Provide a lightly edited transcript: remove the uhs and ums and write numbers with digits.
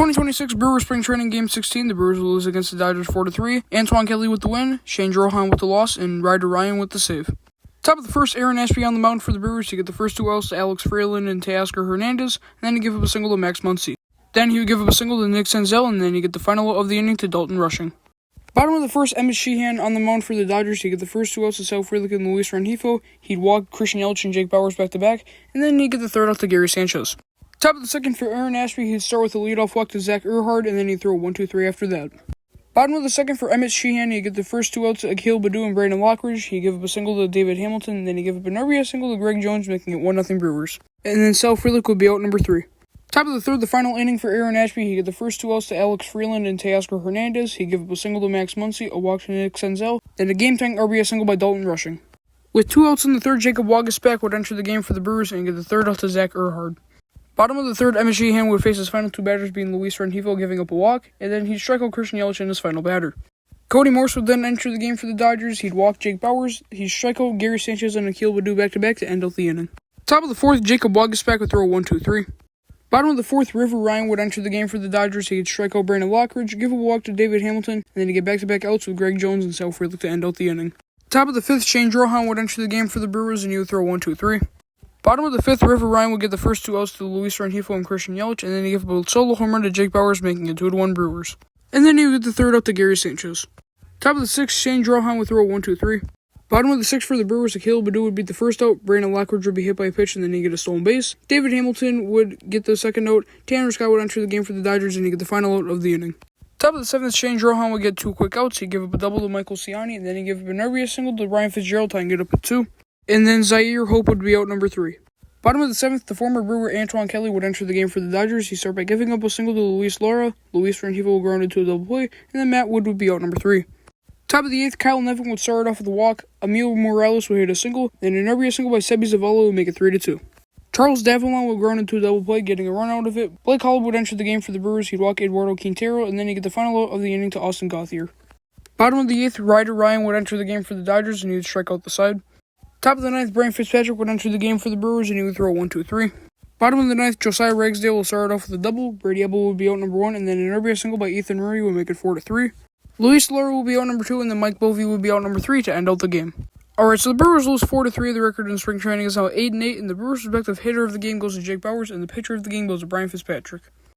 2026 Brewers Spring Training Game 16, the Brewers will lose against the Dodgers 4-3. Antoine Kelly with the win, Shane Drohan with the loss, and Ryder Ryan with the save. Top of the first, Aaron Ashby on the mound for the Brewers. He get the first two outs to Alex Fralin and Teoscar Hernandez, and then he give up a single to Max Muncy. Then he would give up a single to Nick Senzel, and then he get the final of the inning to Dalton Rushing. Bottom of the first, Emmett Sheehan on the mound for the Dodgers. He'd get the first two outs to Sal Frelick and Luis Rengifo. He'd walk Christian Yelich and Jake Bauers back-to-back, and then he'd get the third out to Gary Sanchez. Top of the second for Aaron Ashby, he'd start with a leadoff walk to Zach Earhart, and then he'd throw a 1-2-3 after that. Bottom of the second for Emmett Sheehan, he'd get the first two outs to Akil Baddoo and Brandon Lockridge. He'd give up a single to David Hamilton, and then he'd give up an RBI single to Greg Jones, making it 1-0 Brewers. And then Sal Frelick would be out number 3. Top of the third, the final inning for Aaron Ashby, he'd get the first two outs to Alex Freeland and Teoscar Hernandez. He'd give up a single to Max Muncy, a walk to Nick Senzel, then a game-tying RBI single by Dalton Rushing. With two outs in the third, Jacob Waguespack would enter the game for the Brewers and get the third out to Zach Earhart. Bottom of the third, Emmett Sheehan would face his final two batters, being Luis Rengifo giving up a walk, and then he'd strike out Christian Yelich in his final batter. Cody Morse would then enter the game for the Dodgers. He'd walk Jake Bauers, he'd strike out Gary Sanchez and Akil Baddoo back-to-back to end out the inning. Top of the fourth, Jacob Waguespack would throw a 1-2-3. Bottom of the fourth, River Ryan would enter the game for the Dodgers. He'd strike out Brandon Lockridge, give a walk to David Hamilton, and then he'd get back-to-back outs with Greg Jones and Sal Frelick to end out the inning. Top of the fifth, Shane Drohan would enter the game for the Brewers, and he would throw a 1-2-3. Bottom of the fifth, River Ryan would get the first two outs to Luis Rengifo and Christian Yelich, and then he'd give a solo home run to Jake Bauers, making it 2-1 Brewers. And then he would get the third out to Gary Sanchez. Top of the sixth, Shane Drohan would throw a 1-2-3. Bottom of the sixth for the Brewers, Akil Baddoo would beat the first out, Brandon Lockridge would be hit by a pitch, and then he'd get a stolen base. David Hamilton would get the second out, Tanner Scott would enter the game for the Dodgers, and he'd get the final out of the inning. Top of the seventh, Shane Drohan would get two quick outs. He'd give up a double to Michael Ciani, and then he'd give up an RBI single to Ryan Fitzgerald to get up at 2. And then Zaire Hope would be out number 3. Bottom of the seventh, the former Brewer Antoine Kelly would enter the game for the Dodgers. He'd start by giving up a single to Luis Lara, Luis Rengifo would ground into a double play, and then Matt Wood would be out number 3. Top of the eighth, Kyle Nevin would start off with a walk, Emil Morales would hit a single, then an RBI single by Sebi Zavala would make it 3-2. Charles Davallon would ground into a double play, getting a run out of it. Blake Holland would enter the game for the Brewers. He'd walk Eduardo Quintero, and then he'd get the final out of the inning to Austin Gauthier. Bottom of the eighth, Ryder Ryan would enter the game for the Dodgers, and he would strike out the side. Top of the ninth, Brian Fitzpatrick would enter the game for the Brewers, and he would throw a 1-2-3. Bottom of the ninth, Josiah Ragsdale will start off with a double. Brady Ebel would be out number 1, and then an RBI single by Ethan Murray would make it 4-3. Luis Lara will be out number 2, and then Mike Bovey would be out number 3 to end out the game. Alright, so the Brewers lose 4-3. The record in spring training is now 8-8, and the Brewers' respective hitter of the game goes to Jake Bauers, and the pitcher of the game goes to Brian Fitzpatrick.